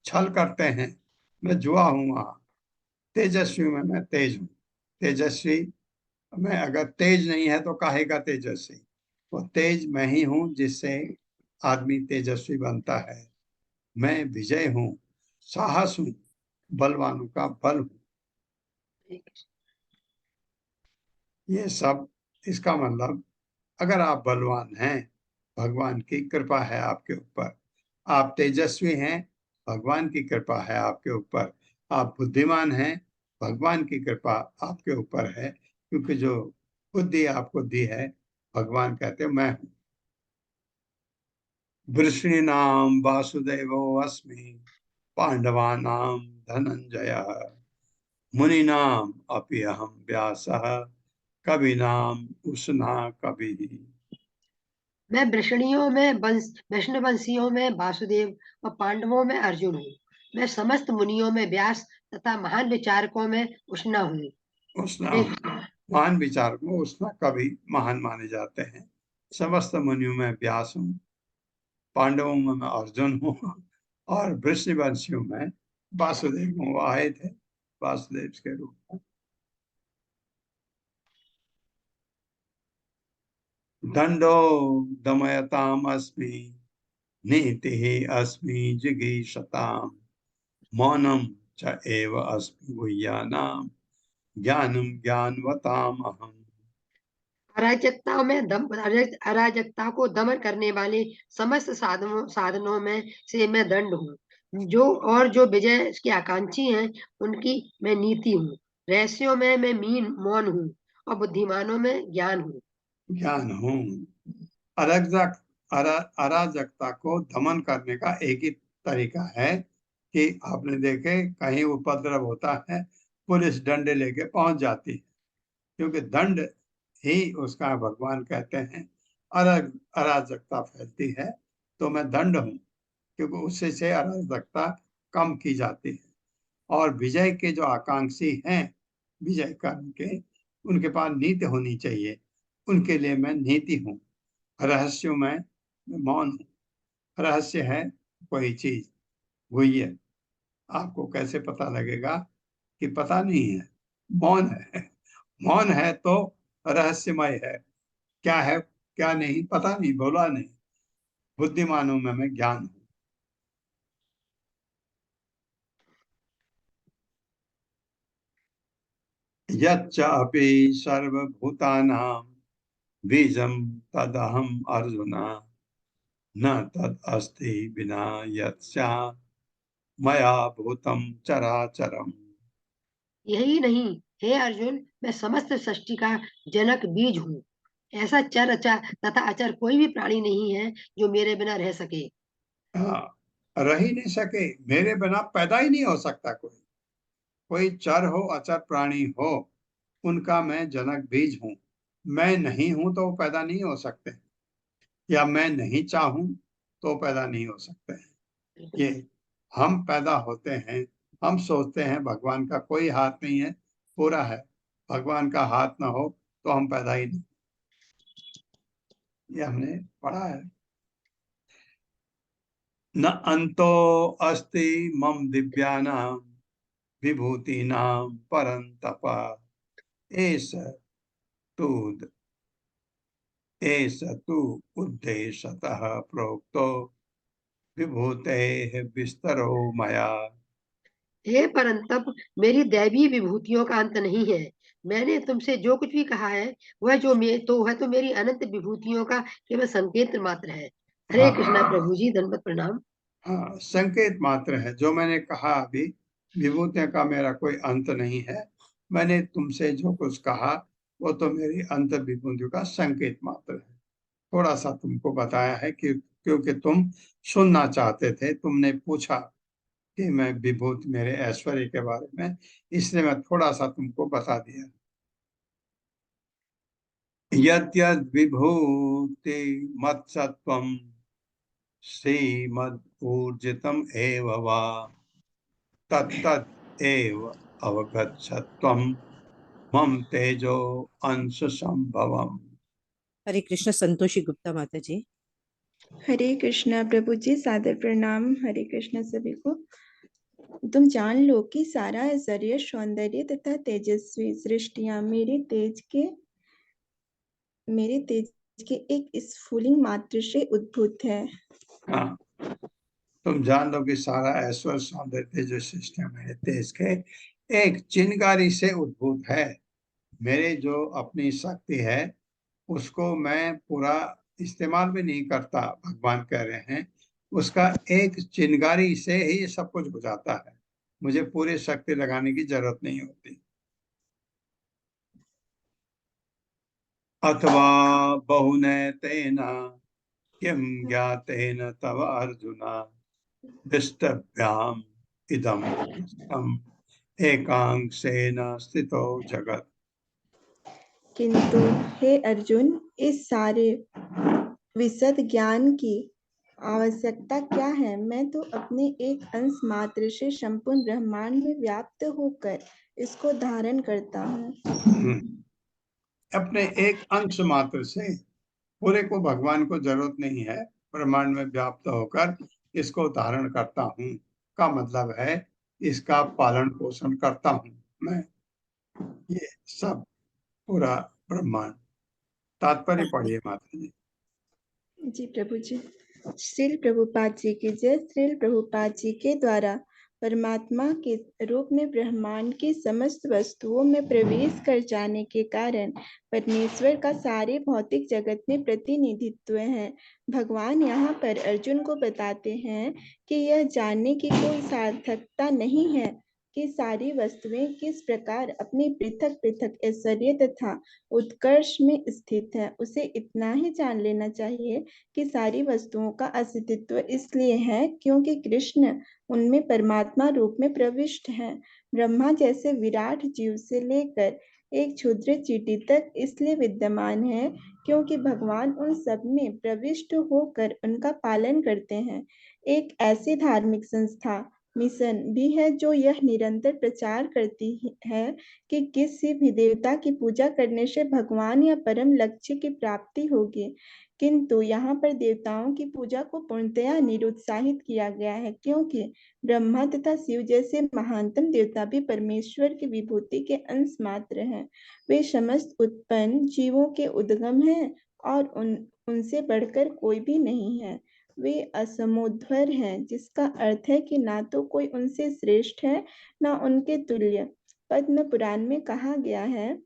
छल करते हैं मैं जुआ हूँ वहां। तेजस्वी में मैं तेज हूँ। तेजस्वी में अगर तेज नहीं है तो काहे का तेजस्वी। वो तेज मैं ही हूँ जिससे आदमी तेजस्वी बनता है। मैं विजय हूँ, साहस हूँ, बलवानों का बल हूँ। ये सब इसका मतलब अगर आप बलवान हैं, भगवान की कृपा है आपके ऊपर। आप तेजस्वी हैं, भगवान की कृपा है आपके ऊपर। आप बुद्धिमान हैं, भगवान की कृपा आपके ऊपर है, क्योंकि जो बुद्धि आपको दी है भगवान कहते मैं हूं। वृष्णीनाम वासुदेवो अस्मि पांडवानां धनंजय मुनीनाम अपि अहम व्यासः कवीनाम उष्णा कवि। मैं वैष्णवंशियों में वासुदेव और पांडवों में अर्जुन हूँ। मैं समस्त मुनियों में व्यास तथा महान विचारकों में उष्णा हूँ। उष्णा हरे हूँ। महान विचारकों उष्णा कवि महान माने जाते हैं। समस्त मुनियों में व्यास हूँ, पांडवों में मैं अर्जुन हूँ और वृषवंशियों में वासुदेव हूँ। वो आए थे वासुदेव के रूप में। दंडो दमयताम अस्मि नीति अस्मि जिगीषताम मौनम च एव अस्मि गुह्यानाम ज्ञानम ज्ञानवताम अहम। अराजकता को दमन करने वाले समस्त साधनों में से मैं दंड हूँ। जो विजय के आकांक्षी हैं उनकी मैं नीति हूँ। रहस्यों में मैं मौन हूँ और बुद्धिमानों में ज्ञान हूँ। ज्ञान हूँ। अराजकता को दमन करने का एक ही तरीका है कि आपने देखे कहीं उपद्रव होता है, पुलिस डंडे लेके पहुंच जाती है, क्योंकि दंड ही उसका भगवान कहते हैं। अराजकता फैलती है तो मैं दंड हूँ, क्योंकि उससे से अराजकता कम की जाती है। और विजय के जो आकांक्षी हैं, विजय करने के, उनके पास नीति होनी चाहिए। उनके लिए मैं नीति हूँ। रहस्यों में मौन हूँ। रहस्य है कोई चीज, गुह्य, आपको कैसे पता लगेगा कि पता नहीं है। मौन है, मौन है तो रहस्यमय है। क्या है क्या नहीं पता नहीं, बोला नहीं। बुद्धिमानों में मैं ज्ञान हूँ। यच्च अपि सर्वभूतानां बीजं तदहं अर्जुन न तद अस्ति विना यत्स्या मया भूतं चराचरम्। यही नहीं, हे अर्जुन, मैं समस्त सृष्टि का जनक बीज हूँ। ऐसा चर अचर तथा अचर कोई भी प्राणी नहीं है जो मेरे बिना रह सके। हाँ, रह ही नहीं सके, मेरे बिना पैदा ही नहीं हो सकता कोई। कोई चर हो अचर प्राणी हो, उनका मैं जनक बीज हूँ। मैं नहीं हूं तो वो पैदा नहीं हो सकते, या मैं नहीं चाहूं तो पैदा नहीं हो सकते। ये हम पैदा होते हैं। हम सोचते हैं भगवान का कोई हाथ नहीं है, पूरा है। भगवान का हाथ ना हो तो हम पैदा ही नहीं। ये हमने पढ़ा है। न अंतो अस्ति मम दिव्यानां विभूतीनां परन्तप एष तु एष तु उद्देशतः प्रोक्तो विभूतेः विस्तरो मया। हे परंतप, मेरी दैवीय विभूतियों का अंत नहीं है। मैंने तुमसे जो कुछ भी कहा है वह तो मेरी अनंत विभूतियों का केवल संकेत मात्र है। हरे कृष्णा हाँ प्रभु जी, दंडवत प्रणाम। हाँ, संकेत मात्र है जो मैंने कहा अभी। विभूतियों का मेरा कोई अंत नहीं है। मैंने तुमसे जो कुछ कहा वो तो मेरी अंत विभूतियों का संकेत मात्र है। थोड़ा सा तुमको बताया है कि क्योंकि तुम सुनना चाहते थे, तुमने पूछा कि मैं विभूति मेरे ऐश्वर्य के बारे में, इसलिए मैं थोड़ा सा तुमको बता दिया। यद्यद् विभूति मत्सत्वं श्रीमद् ऊर्जितम् एव वा तत्तत् एव अवगच्छत्वं मम तेजो अंश संभवम्। हरे कृष्ण संतोषी गुप्ता माता जी। हरे कृष्णा प्रभु जी, सादर प्रणाम। हरे कृष्णा सभी को। तुम जान लो कि सारा ऐश्वर्य, सौंदर्य तथा तेजस्वी सृष्टियां मेरे तेज के एक स्फुलिंग मात्र से उद्भूत है। हाँ, तुम जान लो कि सारा ऐश्वर्य, सौंदर्य जो सिस्टम मेरे तेज के एक चिनगारी से उद्भूत है। मेरे जो अपनी शक्ति है उसको मैं पूरा इस्तेमाल भी नहीं करता, भगवान कह रहे हैं। उसका एक चिनगारी से ही सब कुछ हो जाता है, मुझे पूरी शक्ति लगाने की जरूरत नहीं होती। अथवा बहुनैतेन किं ज्ञातेन तव अर्जुन दृष्टव्याम इदं विश्वम् एकांशेन स्थितो जगत्। किंतु हे अर्जुन, इस सारे विशद ज्ञान की आवश्यकता क्या है? मैं तो अपने एक अंश मात्र से संपूर्ण ब्रह्मांड में व्याप्त होकर इसको धारण करता हूँ। अपने एक अंश मात्र से, पूरे को भगवान को जरूरत नहीं है, ब्रह्मांड में व्याप्त होकर इसको धारण करता हूँ का मतलब है इसका पालन पोषण करता हूँ मैं, ये सब पूरा ब्रह्मांड। तात्पर्य पढ़िए माता जी। जी प्रभु जी। श्रील प्रभुपाद जी की जय। श्रील प्रभुपाद जी के द्वारा परमात्मा के रूप में ब्रह्मांड की समस्त वस्तुओं में प्रवेश कर जाने के कारण परमेश्वर का सारे भौतिक जगत में प्रतिनिधित्व है। भगवान यहाँ पर अर्जुन को बताते हैं कि यह जानने की कोई सार्थकता नहीं है कि सारी वस्तुएं किस प्रकार अपने पृथक पृथक ऐश्वर्य तथा उत्कर्ष में स्थित है। उसे इतना ही जान लेना चाहिए कि सारी वस्तुओं का अस्तित्व इसलिए है क्योंकि कृष्ण उनमें परमात्मा रूप में प्रविष्ट हैं। ब्रह्मा जैसे विराट जीव से लेकर एक क्षुद्र चींटी तक इसलिए विद्यमान है क्योंकि भगवान उन सब में प्रविष्ट होकर उनका पालन करते हैं। एक ऐसी धार्मिक संस्था मिशन भी है जो यह निरंतर प्रचार करती है कि किसी भी देवता की पूजा करने से भगवान या परम लक्ष्य की प्राप्ति होगी। किंतु यहाँ पर देवताओं की पूजा को पूर्णतया निरुत्साहित किया गया है क्योंकि ब्रह्मा तथा शिव जैसे महानतम देवता भी परमेश्वर की विभूति के अंश मात्र हैं। वे समस्त उत्पन्न जीवों के उद्गम हैं और उनसे बढ़कर कोई भी नहीं है। वे असमोध्वर हैं, जिसका अर्थ है कि ना तो कोई उनसे श्रेष्ठ है ना उनके तुल्य। पद्म पुराण में कहा गया है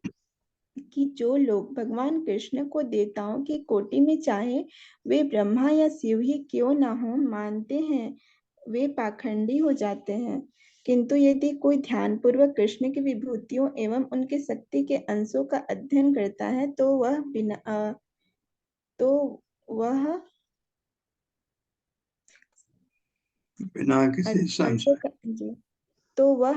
कि जो लोग भगवान कृष्ण को देवताओं की कोटि में चाहे, वे ब्रह्मा या शिव ही क्यों ना हो, मानते हैं वे पाखंडी हो जाते हैं। किंतु यदि कोई ध्यानपूर्वक कृष्ण की विभूतियों एवं उनके शक्ति के अंशों का अध्ययन करता है तो वह बिना किसी संशय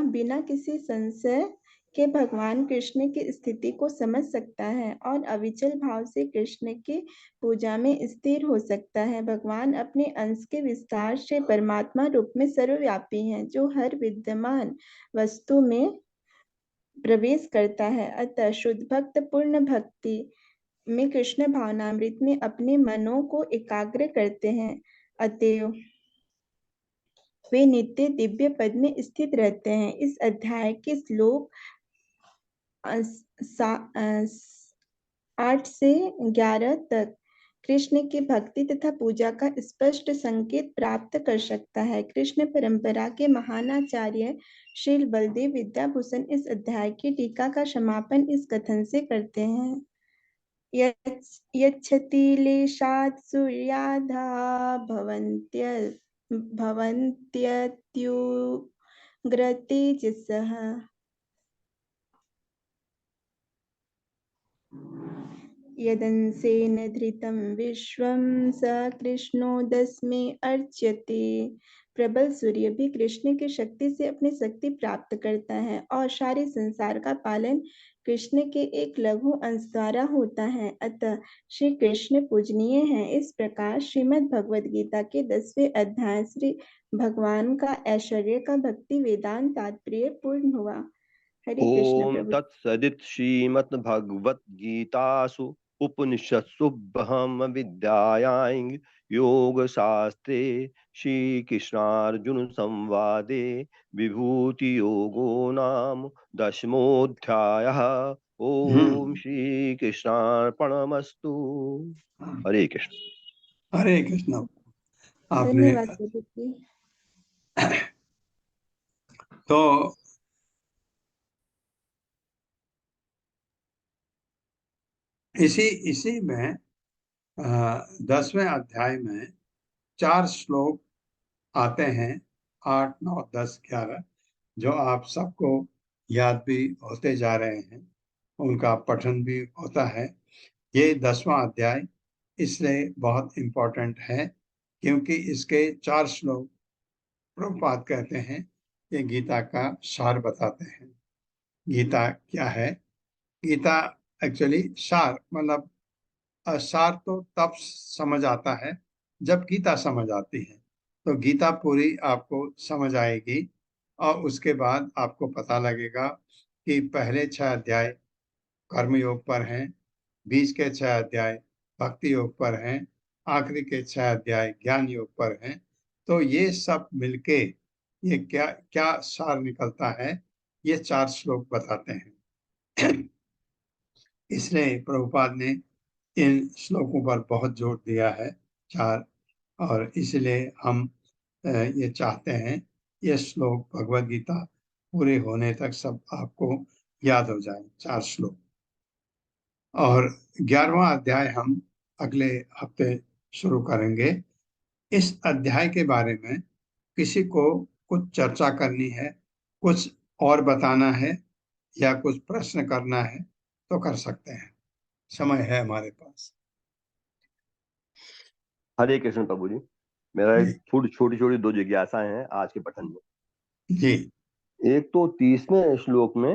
बिना किसी संशय के भगवान कृष्ण की स्थिति को समझ सकता है और अविचल भाव से कृष्ण की पूजा में स्थिर हो सकता है। भगवान अपने अंश के विस्तार से परमात्मा रूप में सर्वव्यापी हैं, जो हर विद्यमान वस्तु में प्रवेश करता है। अतः शुद्ध भक्त पूर्ण भक्ति में कृष्ण भावनामृत में अपने मनों को एकाग्र करते हैं। अतएव वे नित्य दिव्य पद में स्थित रहते हैं। इस अध्याय के श्लोक 8 से 11 तक कृष्ण की भक्ति तथा पूजा का स्पष्ट संकेत प्राप्त कर सकता है। कृष्ण परंपरा के महान आचार्य श्रील बलदेव विद्याभूषण इस अध्याय की टीका का समापन इस कथन से करते हैं। यच्छति लेशात् सूर्याधा भवन्त्यत्युग्रतेजसः यदंसेन धृतं विश्वं स कृष्णो दस्मे अर्च्यते। प्रबल सूर्य भी कृष्ण की शक्ति से अपनी शक्ति प्राप्त करता है और सारे संसार का पालन कृष्ण के एक लघु अंश द्वारा होता है। अतः श्री कृष्ण पूजनीय हैं। इस प्रकार श्रीमद् भगवद गीता के 10वें अध्याय श्री भगवान का ऐश्वर्य का भक्ति वेदांत तात्पर्य पूर्ण हुआ। हरे कृष्ण ओम प्रभु। तत्सदित श्रीमद् भगवत गीतासु उपनिषत्सु ब्रह्म विद्यायां योग शास्त्रे श्री कृष्णार्जुन संवादे विभूति योगो नाम 10मोऽध्यायः। ओम श्री कृष्णार्पणमस्तु। हरे कृष्ण। हरे कृष्ण। आपने धन्यवाद प्रभु जी। तो इसी में 10वें अध्याय में 4 श्लोक आते हैं, 8, 9, 10, 11, जो आप सबको याद भी होते जा रहे हैं, उनका पठन भी होता है। ये 10वां अध्याय इसलिए बहुत इम्पोर्टेंट है क्योंकि इसके 4 श्लोक प्रभुपाद कहते हैं कि गीता का सार बताते हैं। गीता क्या है? गीता एक्चुअली सार मतलब सार तो तब समझ आता है जब गीता समझ आती है। तो गीता पूरी आपको समझ आएगी और उसके बाद आपको पता लगेगा कि पहले 6 अध्याय कर्म योग पर हैं, बीच के 6 अध्याय भक्ति योग पर हैं, आखिरी के 6 अध्याय ज्ञान योग पर हैं। तो ये सब मिलके ये क्या क्या सार निकलता है, ये 4 श्लोक बताते हैं। इसलिए प्रभुपाद ने इन श्लोकों पर बहुत जोर दिया है 4, और इसलिए हम ये चाहते हैं ये श्लोक भगवद गीता पूरे होने तक सब आपको याद हो जाए, 4 श्लोक। और 11वां अध्याय हम अगले हफ्ते शुरू करेंगे। इस अध्याय के बारे में किसी को कुछ चर्चा करनी है, कुछ और बताना है या कुछ प्रश्न करना है तो कर सकते हैं, समय है हमारे पास। हरे कृष्ण प्रभु जी। मेरा जी छोटी छोटी 2 जिज्ञासाएं हैं आज के पठन में। जी। एक तो 30वें श्लोक में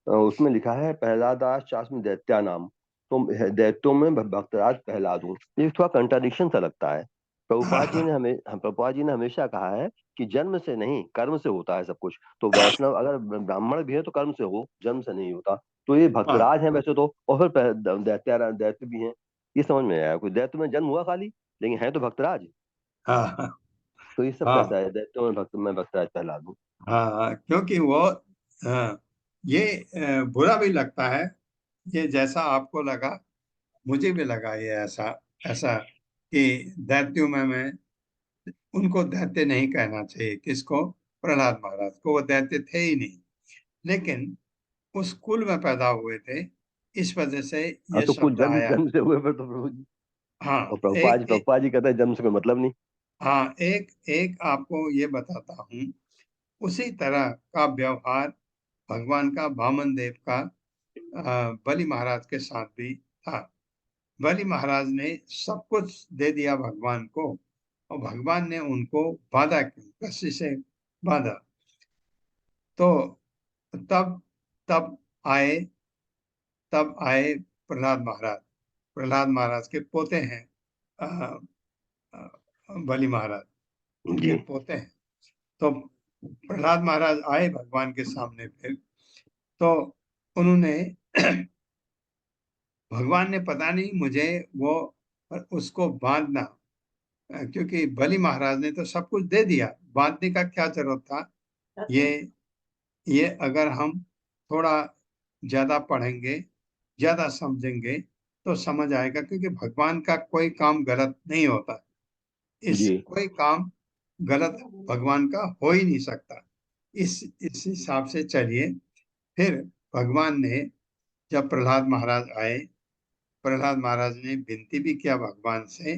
उसमें लिखा है प्रहलादास चास्म दैत्या नाम, तो दैत्यों में भक्तराज प्रहलाद हूँ। ये थोड़ा कंट्राडिक्शन सा लगता है। प्रभुपाद जी ने हमेशा कहा है कि जन्म से नहीं कर्म से होता है सब कुछ। तो वैष्णव अगर ब्राह्मण भी है तो कर्म से हो, जन्म से नहीं होता। तो ये भक्तराज है वैसे तो, और फिर दैत्य भी हैं। ये समझ में आया, कोई दैत्य में जन्म हुआ खाली, लेकिन है तो भक्तराज। हाँ तो ये सब हाँ कैसा है, दैत्यों में भक्तराज प्रहलाद हूँ। हाँ, क्योंकि वो ये बुरा भी लगता है। ये जैसा आपको लगा मुझे भी लगा ये ऐसा ऐसा कि दैत्यों में मैं उनको दैत्य नहीं कहना चाहिए। किसको? प्रहलाद महाराज को। वो दैत्य थे ही नहीं, लेकिन उस कुल में पैदा हुए थे, इस वजह से हाँ ये तो कुछ शब्द जन्म आया। जन्म से हुए फिर तो प्रभु जी। हाँ और एक, एक प्रभुपाद जी कहते हैं जन्म से कोई मतलब नहीं। हाँ एक एक आपको ये बताता हूँ। उसी तरह का व्यवहार भगवान का वामन देव का बलि महाराज के साथ भी था। बलि महाराज ने सब कुछ दे दिया भगवान को, और भगवान ने उनको बाधा की, रस्सी से बांधा। तो तब तब आए तब आए प्रहलाद महाराज। प्रहलाद महाराज के पोते हैं अ, अ, बलि महाराज, उनके जी पोते हैं। तो प्रहलाद महाराज आए भगवान के सामने। फिर तो उन्होंने भगवान ने पता नहीं मुझे वो उसको बांधना, क्योंकि बलि महाराज ने तो सब कुछ दे दिया, बांधने का क्या जरूरत था। ये ये अगर हम थोड़ा ज्यादा पढ़ेंगे, ज्यादा समझेंगे तो समझ आएगा, क्योंकि भगवान का कोई काम गलत नहीं होता। जी। कोई काम गलत भगवान का हो ही नहीं सकता। इस हिसाब से चलिए। फिर भगवान ने, जब प्रहलाद महाराज आए, प्रहलाद महाराज ने विनती भी किया भगवान से।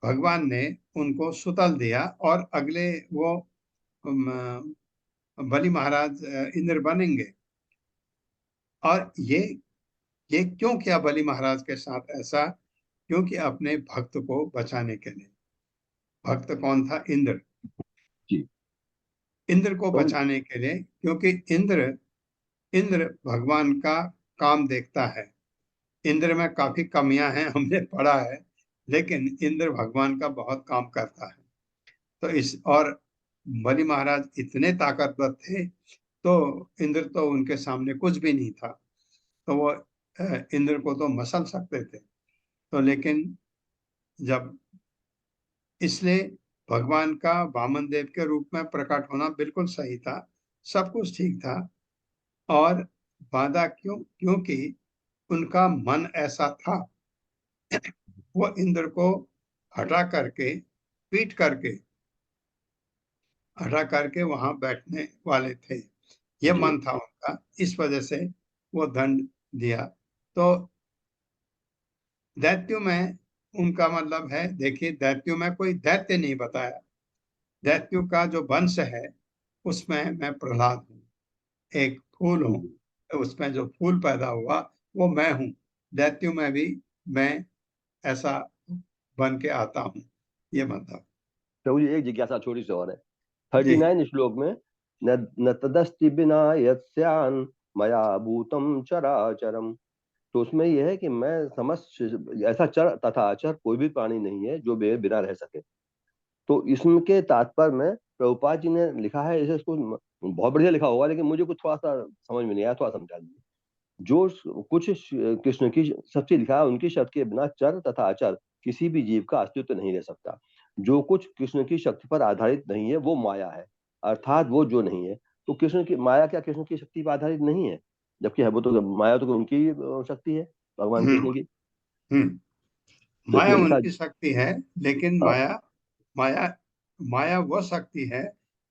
भगवान ने उनको सुतल दिया और अगले वो बलि महाराज इंद्र बनेंगे। और ये ये क्यों किया बलि महाराज के साथ ऐसा? क्योंकि अपने भक्त को बचाने के लिए। भक्त कौन था? इंद्र। जी। इंद्र को तो बचाने के लिए, क्योंकि इंद्र इंद्र भगवान का काम देखता है। इंद्र में काफी कमियां हैं, हमने पढ़ा है, लेकिन इंद्र भगवान का बहुत काम करता है। तो और बलि महाराज इतने ताकतवर थे, तो इंद्र तो उनके सामने कुछ भी नहीं था, तो वो इंद्र को तो मसल सकते थे। तो लेकिन जब, इसलिए भगवान का वामन देव के रूप में प्रकट होना बिल्कुल सही था, सब कुछ ठीक था। और बाधा क्योंकि उनका मन ऐसा था, वो इंद्र को हटा करके, पीट करके हटा करके वहां बैठने वाले थे, ये जी। मन था उनका। इस वजह से वो दंड दिया। तो दैत्यों में उनका मतलब है, देखिए दैत्यों में कोई दैत्य नहीं बताया। दैत्यों का जो वंश है उसमें मैं प्रहलाद हूँ, एक फूल हूँ, तो उसमें जो फूल पैदा हुआ वो मैं हूँ। दैत्यों में भी मैं ऐसा बन के आता हूँ, ये मतलब। प्रभु जी एक जिज्ञासा छोटी सी और है। जी 39 श्लोक में न तदस्ति बिना यस्यान मया भूतम चराचरम, तो उसमें यह है कि मैं समस्त ऐसा चर तथा अचर कोई भी प्राणी नहीं है जो मेरे बिना रह सके। तो इसके तात्पर्य में प्रभुपाद जी ने लिखा है, जैसे इसको बहुत बढ़िया लिखा होगा, लेकिन मुझे कुछ थोड़ा सा समझ में नहीं आया, थोड़ा समझा दीजिए। जो कुछ कृष्ण की सबसे लिखा है, उनकी शक्ति के बिना चर तथा अचर किसी भी जीव का अस्तित्व नहीं रह सकता। जो कुछ कृष्ण की शक्ति पर आधारित नहीं है वो माया है, अर्थात वो जो नहीं है। तो कृष्ण की माया क्या कृष्ण की शक्ति पर आधारित नहीं है? जबकि है वो तो, माया तो उनकी शक्ति है, भगवान हम्म कृष्ण की। हम्म तो माया इसमें लिखा। उनकी शक्ति है, लेकिन हाँ। माया माया वह शक्ति है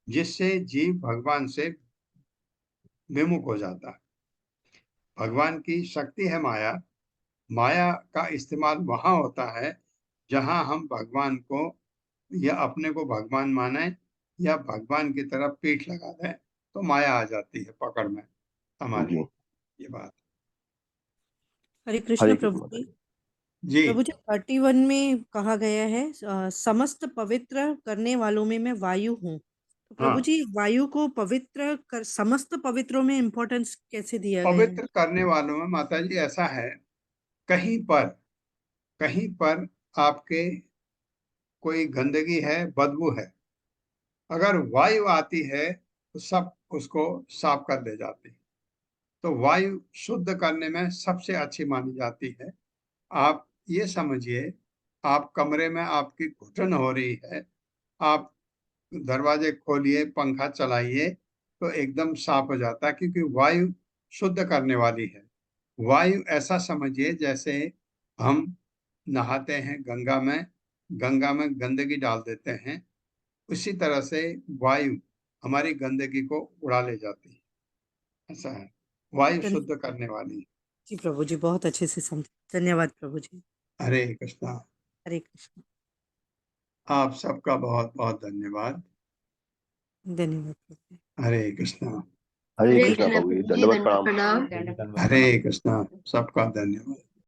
जिससे जीव भगवान से विमुख हो जाता है। भगवान की शक्ति है माया। माया का इस्तेमाल वहां होता है जहां हम भगवान को या अपने को भगवान माने या भगवान की तरफ पीठ लगा दें, तो माया आ जाती है पकड़ में हमारी। जी। ये बात। हरे कृष्ण हरे प्रभु कृष्ण माता जी। जी। जी प्रभु जी 31 में कहा गया है समस्त पवित्र करने वालों में मैं वायु हूँ। तो प्रभु हाँ, जी वायु को पवित्र कर समस्त पवित्रों में इम्पोर्टेंस कैसे दिया गया है? पवित्र करने वालों में माता जी ऐसा है, कहीं पर आपके कोई गंदगी है, बदबू है, अगर वायु आती है तो सब उसको साफ कर ले जाती है। तो वायु शुद्ध करने में सबसे अच्छी मानी जाती है। आप ये समझिए, आप कमरे में आपकी घुटन हो रही है, आप दरवाजे खोलिए, पंखा चलाइए, तो एकदम साफ हो जाता है, क्योंकि वायु शुद्ध करने वाली है। वायु ऐसा समझिए जैसे हम नहाते हैं गंगा में गंदगी डाल देते हैं, उसी तरह से वायु हमारी गंदगी को उड़ा ले जाती है। ऐसा है, वायु धन्य शुद्ध करने वाली। जी प्रभु जी, बहुत अच्छे से समझ। धन्यवाद प्रभु जी। हरे कृष्णा। हरे कृष्ण। आप सबका बहुत बहुत धन्यवाद। धन्यवाद प्रभु जी। हरे कृष्णा। हरे हरे कृष्णा कृष्ण प्रभु जी, प्रभु जी, दंडवत दंडवत प्रणाम। प्रणाम। धन्यवाद। हरे कृष्णा। सबका धन्यवाद।